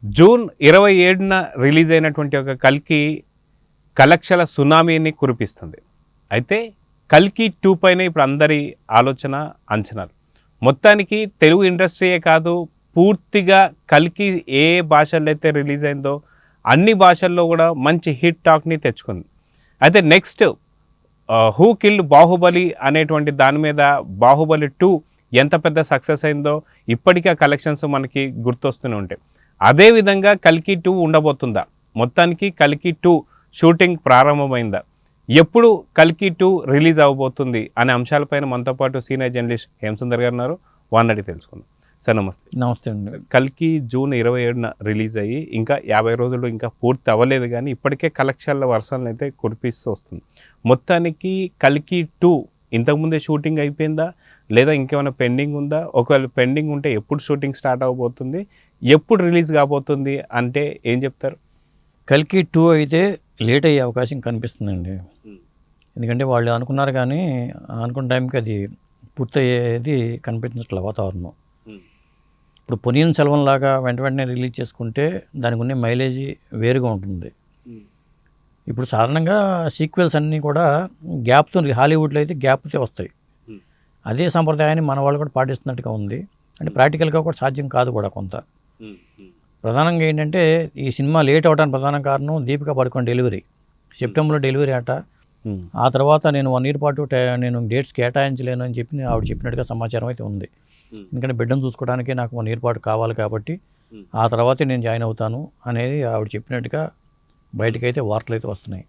June 27న release అయినటువంటి ఒక కల్కి కలెక్షన్ల సునామీని కురిపిస్తుంది. అయితే కల్కి 2 పైన ఇప్పుడు అందరి ఆలోచన అంచనాలు. మొత్తానికి తెలుగు ఇండస్ట్రీయే కాదు, పూర్తిగా కల్కి ఏ భాషల్లో అయితే రిలీజ్ అయిందో అన్ని భాషల్లో కూడా మంచి హిట్ టాక్ని తెచ్చుకుంది. అయితే నెక్స్ట్ హూ కిల్డ్ బాహుబలి అనేటువంటి దాని మీద బాహుబలి 2 ఎంత పెద్ద సక్సెస్ అయిందో ఇప్పటికీ ఆ కలెక్షన్స్ మనకి గుర్తొస్తూనే ఉంటాయి. అదేవిధంగా కల్కి 2 ఉండబోతుందా? మొత్తానికి కల్కి 2 షూటింగ్ ప్రారంభమైందా? ఎప్పుడు కల్కి 2 రిలీజ్ అవ్వబోతుంది అనే అంశాలపైన మనతో పాటు సీనియర్ జర్నలిస్ట్ హేమసుందర్ గారు ఉన్నారు. వారిని తెలుసుకుందాం. సార్ నమస్తే. నమస్తే అండి. కల్కి జూన్ 27న రిలీజ్ అయ్యి ఇంకా 50 రోజులు ఇంకా పూర్తి అవ్వలేదు, కానీ ఇప్పటికే కలెక్షన్ల వర్షాలను అయితే కురిపిస్తూ వస్తుంది. మొత్తానికి కల్కి 2 ఇంతకుముందే షూటింగ్ అయిపోయిందా, లేదా ఇంకేమైనా పెండింగ్ ఉందా? ఒకవేళ పెండింగ్ ఉంటే ఎప్పుడు షూటింగ్ స్టార్ట్ అవ్వబోతుంది, ఎప్పుడు రిలీజ్ కాబోతుంది అంటే ఏం చెప్తారు? కల్కి 2 అయితే లేట్ అయ్యే అవకాశం కనిపిస్తుందండి. ఎందుకంటే వాళ్ళు అనుకున్నారు, కానీ అనుకున్న టైంకి అది పూర్తయ్యేది కనిపించట్ల వాతావరణం. ఇప్పుడు పొన్నియిన్ సెల్వన్ లాగా వెంటనే రిలీజ్ చేసుకుంటే దానికి ఉన్న మైలేజీ వేరుగా ఉంటుంది. ఇప్పుడు సాధారణంగా సీక్వెల్స్ అన్నీ కూడా గ్యాప్తో, హాలీవుడ్లో అయితే గ్యాప్తో వస్తాయి. అదే సంప్రదాయాన్ని మన వాళ్ళు కూడా పాటిస్తున్నట్టుగా ఉంది. అంటే ప్రాక్టికల్గా కూడా సాధ్యం కాదు కూడా కొంత. ప్రధానంగా ఏంటంటే ఈ సినిమా లేట్ అవడానికి ప్రధాన కారణం దీపికా పడుకోన్ డెలివరీ. సెప్టెంబర్లో డెలివరీ అట. ఆ తర్వాత నేను 1 year పాటు నేను డేట్స్ కేటాయించలేను అని చెప్పి ఆవిడ చెప్పినట్టుగా సమాచారం అయితే ఉంది. ఎందుకంటే బిడ్డను చూసుకోవడానికి నాకు 1 year పాటు కావాలి కాబట్టి ఆ తర్వాతే నేను జాయిన్ అవుతాను అనేది ఆవిడ చెప్పినట్టుగా బయటకైతే వార్తలు అయితే వస్తున్నాయి.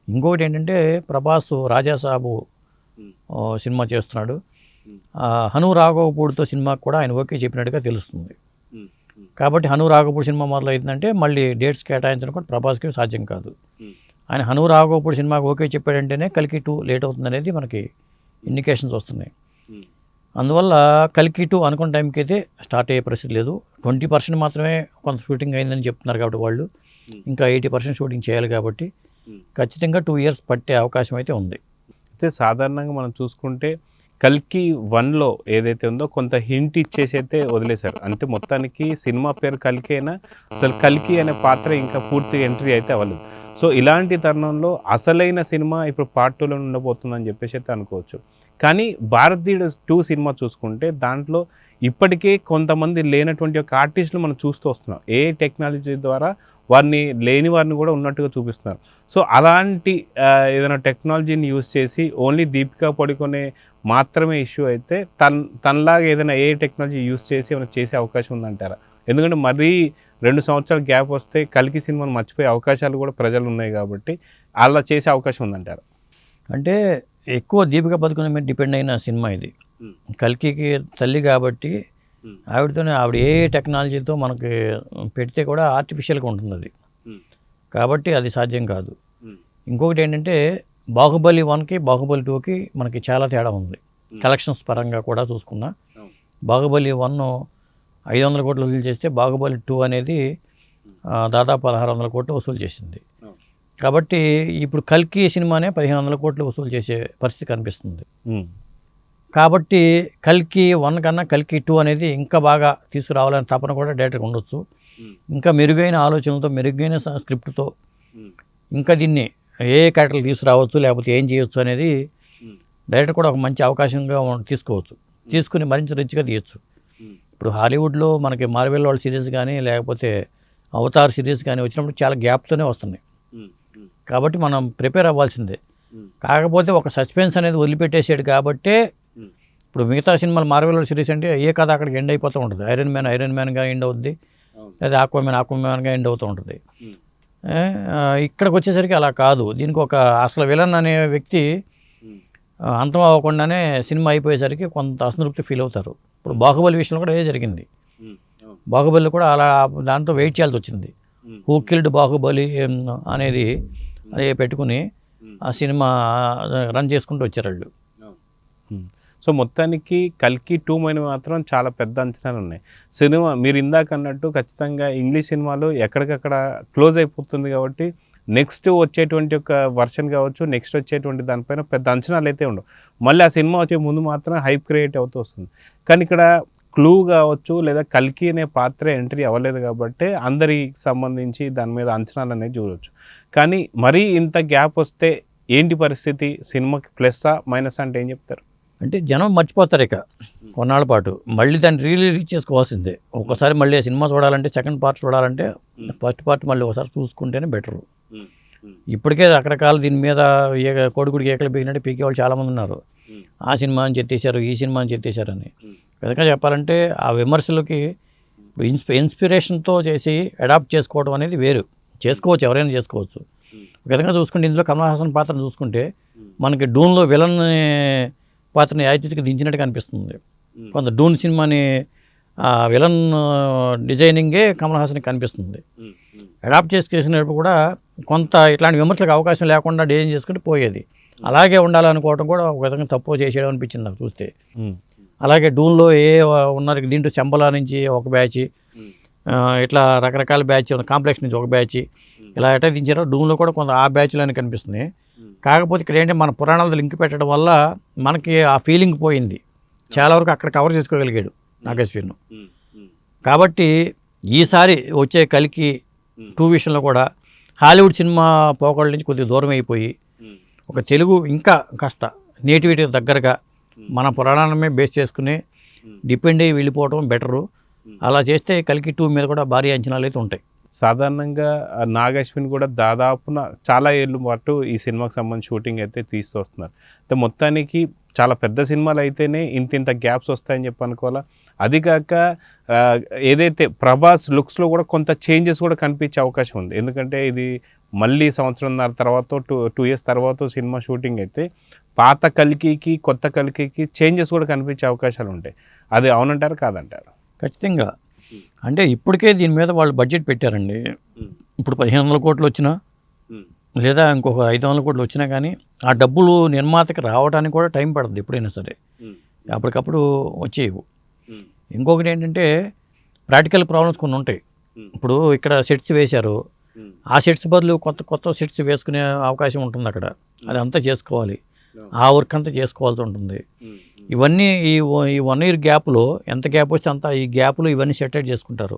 ఇంకొకటి ఏంటంటే ప్రభాస్ రాజాసాబు సినిమా చేస్తున్నాడు. హను రాఘవపూడితో సినిమాకి కూడా ఆయన ఓకే చెప్పినట్టుగా తెలుస్తుంది. కాబట్టి హను రాఘవపూడి సినిమా మొదలవుతుందంటే మళ్ళీ డేట్స్ కేటాయించడం కూడా ప్రభాస్కి సాధ్యం కాదు. ఆయన హను రాఘవపూడి సినిమాకి ఓకే చెప్పాడంటేనే కల్కి 2 లేట్ అవుతుంది అనేది మనకి ఇండికేషన్స్ వస్తున్నాయి. అందువల్ల కల్కి 2 అనుకున్న టైంకి అయితే స్టార్ట్ అయ్యే పరిస్థితి లేదు. 20% మాత్రమే కొంత షూటింగ్ అయిందని చెప్తున్నారు కాబట్టి వాళ్ళు ఇంకా 80% షూటింగ్ చేయాలి కాబట్టి ఖచ్చితంగా 2 years పట్టే అవకాశం అయితే ఉంది. అయితే సాధారణంగా మనం చూసుకుంటే కల్కి 1లో ఏదైతే ఉందో కొంత హింట్ ఇచ్చేసి అయితే వదిలేశారు. అంటే మొత్తానికి సినిమా పేరు కల్కి అయినా అసలు కల్కి అనే పాత్ర ఇంకా పూర్తిగా ఎంట్రీ అయితే అవ్వలేదు. సో ఇలాంటి తరుణంలో అసలైన సినిమా ఇప్పుడు పార్ట్ 2లో ఉండబోతుందని చెప్పేసి అయితే అనుకోవచ్చు. కానీ భారతీయుడు 2 సినిమా చూసుకుంటే దాంట్లో ఇప్పటికే కొంతమంది లేనటువంటి ఒక ఆర్టిస్టులు మనం చూస్తూ వస్తున్నాం. ఏ టెక్నాలజీ ద్వారా వారిని లేని వారిని కూడా ఉన్నట్టుగా చూపిస్తున్నారు. సో అలాంటి ఏదైనా టెక్నాలజీని యూజ్ చేసి ఓన్లీ దీపికా పడుకొనే మాత్రమే ఇష్యూ అయితే తనలాగా ఏదైనా ఏ టెక్నాలజీ యూజ్ చేసి ఏమైనా చేసే అవకాశం ఉందంటారా? ఎందుకంటే మరీ 2 సంవత్సరాల గ్యాప్ వస్తే కల్కి సినిమాను మర్చిపోయే అవకాశాలు కూడా ప్రజలు ఉన్నాయి కాబట్టి అలా చేసే అవకాశం ఉందంటారా? అంటే ఎక్కువ దీపికా పదుకొనే మీద డిపెండ్ అయిన సినిమా ఇది. కల్కికి తల్లి కాబట్టి ఆవిడతోనే ఆవిడ ఏ టెక్నాలజీతో మనకి పెడితే కూడా ఆర్టిఫిషియల్గా ఉంటుంది అది. కాబట్టి అది సాధ్యం కాదు. ఇంకొకటి ఏంటంటే బాహుబలి 1కి బాహుబలి 2కి మనకి చాలా తేడా ఉంది. కలెక్షన్స్ పరంగా కూడా చూసుకున్నా బాహుబలి 1 500 కోట్లు వసూలు చేస్తే బాహుబలి 2 అనేది దాదాపు 1600 కోట్లు వసూలు చేసింది. కాబట్టి ఇప్పుడు కల్కి సినిమానే 1500 కోట్లు వసూలు చేసే పరిస్థితి కనిపిస్తుంది. కాబట్టి కల్కి 1 కన్నా కల్కి 2 అనేది ఇంకా బాగా తీసుకురావాలనే తపన కూడా డైరెక్ట్గా ఉండొచ్చు. ఇంకా మెరుగైన ఆలోచనలతో, మెరుగైన స్క్రిప్ట్తో ఇంకా దీన్ని ఏ క్యారెక్టర్లు తీసుకురావచ్చు, లేకపోతే ఏం చేయొచ్చు అనేది డైరెక్టర్ కూడా ఒక మంచి అవకాశంగా తీసుకోవచ్చు. తీసుకుని మరింత రిచ్గా తీయచ్చు. ఇప్పుడు హాలీవుడ్లో మనకి మార్వెల్ వాళ్ళ సిరీస్ కానీ, లేకపోతే అవతార్ సిరీస్ కానీ వచ్చినప్పుడు చాలా గ్యాప్తోనే వస్తున్నాయి. కాబట్టి మనం ప్రిపేర్ అవ్వాల్సిందే. కాకపోతే ఒక సస్పెన్స్ అనేది వదిలిపెట్టేసాడు కాబట్టే ఇప్పుడు మిగతా సినిమాలు మార్వెల్ సిరీస్ అంటే ఏ కథ అక్కడికి ఎండ్ అయిపోతూ ఉంటుంది. ఐరన్ మ్యాన్గా ఎండ్ అవుద్ది, లేదా ఆక్వామ్యాన్గా ఎండ్ అవుతూ ఉంటుంది. ఇక్కడికి వచ్చేసరికి అలా కాదు. దీనికి ఒక అసలు విలన్ అనే వ్యక్తి అంతం అవ్వకుండానే సినిమా అయిపోయేసరికి కొంత అసంతృప్తి ఫీల్ అవుతారు. ఇప్పుడు బాహుబలి విషయంలో కూడా అదే జరిగింది. బాహుబలి కూడా అలా దాంతో వెయిట్ చేయాల్సి వచ్చింది. హూ కిల్డ్ బాహుబలి అనేది అదే పెట్టుకుని ఆ సినిమా రన్ చేసుకుంటూ వచ్చారు వాళ్ళు. సో మొత్తానికి కల్కి 2 మీద మాత్రం చాలా పెద్ద అంచనాలు ఉన్నాయి. సినిమా మీరు ఇందాక అన్నట్టు ఖచ్చితంగా ఇంగ్లీష్ సినిమాలు ఎక్కడికక్కడ క్లోజ్ అయిపోతుంది కాబట్టి నెక్స్ట్ వచ్చేటువంటి ఒక వర్షన్ కావచ్చు, నెక్స్ట్ వచ్చేటువంటి దానిపైన పెద్ద అంచనాలు అయితే ఉండవు. మళ్ళీ ఆ సినిమా వచ్చే ముందు మాత్రం హైప్ క్రియేట్ అవుతూ వస్తుంది. కానీ ఇక్కడ క్లూ కావచ్చు లేదా కల్కి అనే పాత్ర ఎంట్రీ అవ్వలేదు కాబట్టి అందరికి సంబంధించి దాని మీద అంచనాలు అనేది చూడవచ్చు. కానీ మరీ ఇంత గ్యాప్ వస్తే ఏంటి పరిస్థితి? సినిమాకి ప్లస్సా మైనస్ అంటే ఏం చెప్తారు? అంటే జనం మర్చిపోతారు ఇక కొన్నాళ్ళ పాటు. మళ్ళీ దాన్ని రిలీజ్ చేసుకోవాల్సిందే. ఒకసారి మళ్ళీ ఆ సినిమా చూడాలంటే, సెకండ్ పార్ట్ చూడాలంటే ఫస్ట్ పార్ట్ మళ్ళీ ఒకసారి చూసుకుంటేనే బెటరు. ఇప్పటికే రకరకాల దీని మీద కోడిగుడికి ఏకలు పీకినట్టు పీకే వాళ్ళు చాలామంది ఉన్నారు. ఆ సినిమా అని చెప్పేశారు, ఈ సినిమా అని చెప్పేశారని. విధంగా చెప్పాలంటే ఆ విమర్శలకి ఇన్స్పిరేషన్తో చేసి అడాప్ట్ చేసుకోవడం అనేది వేరు. చేసుకోవచ్చు, ఎవరైనా చేసుకోవచ్చు. ఒక విధంగా చూసుకుంటే ఇందులో కమల్ హాసన్ పాత్రను చూసుకుంటే మనకి డూన్లో విలన్ పాత్రని యాజిట్కి దించినట్టుగా అనిపిస్తుంది. కొంత డూన్ సినిమాని విలన్ డిజైనింగే కమల్ హాసన్కి కనిపిస్తుంది. అడాప్ట్ చేసినప్పుడు కూడా కొంత ఇట్లాంటి విమర్శలకు అవకాశం లేకుండా డిజైన్ చేసుకుంటే పోయేది. అలాగే ఉండాలనుకోవడం కూడా ఒక విధంగా తప్పు చేసేయడం అనిపించింది నాకు చూస్తే. అలాగే డూన్లో ఉన్నారు, దీంట్లో చెంబల నుంచి ఒక బ్యాచ్, ఇట్లా రకరకాల బ్యాచ్, కాంప్లెక్స్ నుంచి ఒక బ్యాచ్, ఇలా ఎట్లా దించారో డూన్లో కూడా కొంత ఆ బ్యాచ్లోనే కనిపిస్తుంది. కాకపోతే ఇక్కడ ఏంటంటే మన పురాణాలతో లింక్ పెట్టడం వల్ల మనకి ఆ ఫీలింగ్ పోయింది. చాలా వరకు అక్కడ కవర్ చేసుకోగలిగాడు నాగేశ్వరను. కాబట్టి ఈసారి వచ్చే కల్కి 2 విషయంలో కూడా హాలీవుడ్ సినిమా పోకళ్ళ నుంచి కొద్దిగా దూరం అయిపోయి ఒక తెలుగు ఇంకా కాస్త నేటివిటీకి దగ్గరగా మన పురాణాలమే బేస్ చేసుకుని డిపెండ్ అయ్యి వెళ్ళిపోవడం బెటరు. అలా చేస్తే కల్కి 2 మీద కూడా భారీ అంచనాలు అయితే ఉంటాయి. సాధారణంగా నాగ్ అశ్విన్ కూడా దాదాపున చాలా ఏళ్ళ పాటు ఈ సినిమాకి సంబంధించి షూటింగ్ అయితే తీస్తూ వస్తున్నారు. అంటే మొత్తానికి చాలా పెద్ద సినిమాలు అయితేనే ఇంత గ్యాప్స్ వస్తాయని చెప్పి అనుకోవాలా. అది కాక ఏదైతే ప్రభాస్ లుక్స్లో కూడా కొంత చేంజెస్ కూడా కనిపించే అవకాశం ఉంది. ఎందుకంటే ఇది మళ్ళీ సంవత్సరంన్నర తర్వాత 2 ఇయర్స్ తర్వాత సినిమా షూటింగ్ అయితే పాత కల్కికి కొత్త కల్కికి చేంజెస్ కూడా కనిపించే అవకాశాలు ఉంటాయి. అది అవునంటారు కాదంటారు? ఖచ్చితంగా. అంటే ఇప్పటికే దీని మీద వాళ్ళు బడ్జెట్ పెట్టారండి. ఇప్పుడు 1500 కోట్లు వచ్చినా లేదా ఇంకొక 500 కోట్లు వచ్చినా కానీ ఆ డబ్బులు నిర్మాతకి రావడానికి కూడా టైం పడుతుంది ఎప్పుడైనా సరే, అప్పటికప్పుడు వచ్చేవి. ఇంకొకటి ఏంటంటే ప్రాక్టికల్ ప్రాబ్లమ్స్ కొన్ని ఉంటాయి. ఇప్పుడు ఇక్కడ సెట్స్ వేశారు, ఆ సెట్స్ బదులు కొత్త సెట్స్ వేసుకునే అవకాశం ఉంటుంది అక్కడ. అది అంతా చేసుకోవాలి, ఆ వర్క్ అంతా చేసుకోవాల్సి ఉంటుంది. ఇవన్నీ ఈ 1 ఇయర్ గ్యాప్లో ఎంత గ్యాప్ వస్తే అంత ఈ గ్యాప్లో ఇవన్నీ సెటిల్ చేసుకుంటారు.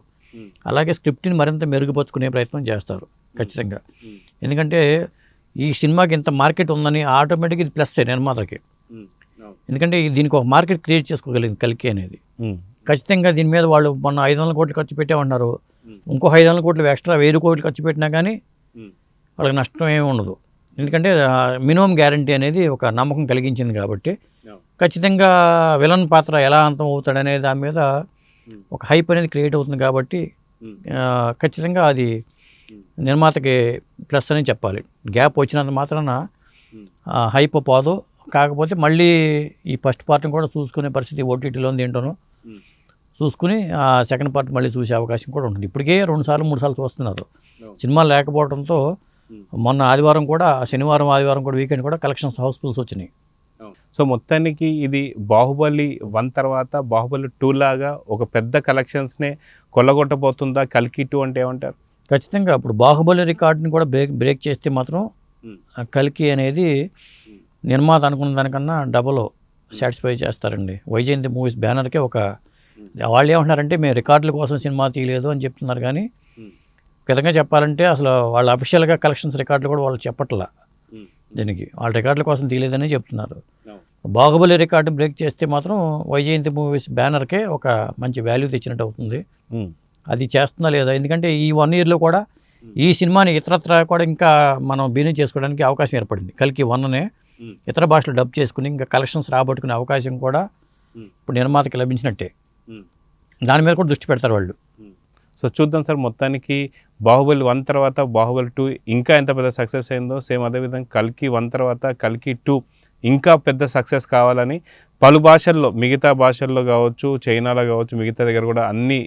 అలాగే స్క్రిప్ట్ని మరింత మెరుగుపరుచుకునే ప్రయత్నం చేస్తారు ఖచ్చితంగా. ఎందుకంటే ఈ సినిమాకి ఇంత మార్కెట్ ఉందని ఆటోమేటిక్గా ఇది ప్లస్ నిర్మాతకి. ఎందుకంటే దీనికి ఒక మార్కెట్ క్రియేట్ చేసుకోగలిగింది కల్కి అనేది. ఖచ్చితంగా దీని మీద వాళ్ళు మొన్న 500 కోట్లు ఖర్చు పెట్టామన్నారు. ఇంకో 500 కోట్లు ఎక్స్ట్రా 1000 కోట్లు ఖర్చు పెట్టినా కానీ వాళ్ళకి నష్టం ఏమి ఉండదు. ఎందుకంటే మినిమం గ్యారంటీ అనేది ఒక నమ్మకం కలిగించింది కాబట్టి ఖచ్చితంగా విలన్ పాత్ర ఎలా అంతం అవుతాడనే దాని మీద ఒక హైప్ అనేది క్రియేట్ అవుతుంది కాబట్టి ఖచ్చితంగా అది నిర్మాతకి ప్లస్ అని చెప్పాలి. గ్యాప్ వచ్చినంత మాత్రాన హైప్ పోదు. కాకపోతే మళ్ళీ ఈ ఫస్ట్ పార్ట్ని కూడా చూసుకునే పరిస్థితి ఓటీటీలో ఏంటోనో చూసుకుని ఆ సెకండ్ పార్ట్ మళ్ళీ చూసే అవకాశం కూడా ఉంటుంది. ఇప్పటికే 2 సార్లు 3 సార్లు చూస్తున్నారు. సినిమా లేకపోవడంతో మొన్న ఆదివారం కూడా, శనివారం ఆదివారం కూడా వీకెండ్ కూడా కలెక్షన్స్ హౌస్ఫుల్స్ వచ్చినాయి. సో మొత్తానికి ఇది బాహుబలి 1 తర్వాత బాహుబలి 2 లాగా ఒక పెద్ద కలెక్షన్స్నే కొల్లగొట్టబోతుందా కల్కి 2 అంటే ఏమంటారు? ఖచ్చితంగా. ఇప్పుడు బాహుబలి రికార్డుని కూడా బ్రేక్ చేస్తే మాత్రం కల్కి అనేది నిర్మాత అనుకున్న దానికన్నా డబల్ సాటిస్ఫై చేస్తారండి. వైజయంతి మూవీస్ బ్యానర్కే వాళ్ళు ఏమంటున్నారంటే మేము రికార్డుల కోసం సినిమా తీయలేదు అని చెప్తున్నారు. కానీ విధంగా చెప్పాలంటే అసలు వాళ్ళ అఫీషియల్గా కలెక్షన్స్ రికార్డులు కూడా వాళ్ళు చెప్పట్లా. దీనికి వాళ్ళ రికార్డుల కోసం తీయలేదని చెప్తున్నారు. బాహుబలి రికార్డు బ్రేక్ చేస్తే మాత్రం వైజయంతి మూవీస్ బ్యానర్కే ఒక మంచి వాల్యూ తెచ్చినట్టు అవుతుంది. అది చేస్తుందా లేదా? ఎందుకంటే ఈ 1 ఇయర్లో కూడా ఈ సినిమాని ఇతరత్ర కూడా ఇంకా మనం బిజినెస్ చేసుకోవడానికి అవకాశం ఏర్పడింది. కల్కి 1నే ఇతర భాషలో డబ్ చేసుకుని ఇంకా కలెక్షన్స్ రాబట్టుకునే అవకాశం కూడా ఇప్పుడు నిర్మాతకి లభించినట్టే. దాని మీద కూడా దృష్టి పెడతారు వాళ్ళు. సో చూద్దాం సార్, మొత్తానికి బాహుబలి 1 తర్వాత బాహుబలి 2 ఇంకా ఎంత పెద్ద సక్సెస్ అయిందో, సేమ్ అదేవిధంగా కల్కి 1 తర్వాత కల్కి 2 ఇంకా పెద్ద సక్సెస్ కావాలని పలు భాషల్లో, మిగతా భాషల్లో కావచ్చు, చైనాలో కావచ్చు, మిగతా దగ్గర కూడా అన్ని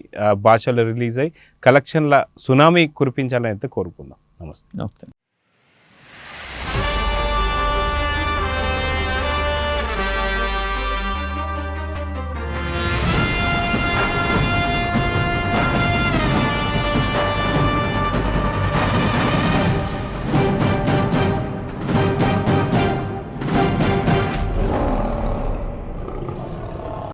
భాషల్లో రిలీజ్ అయ్యి కలెక్షన్ల సునామీ కురిపించాలని అయితే కోరుకుందాం. నమస్తే.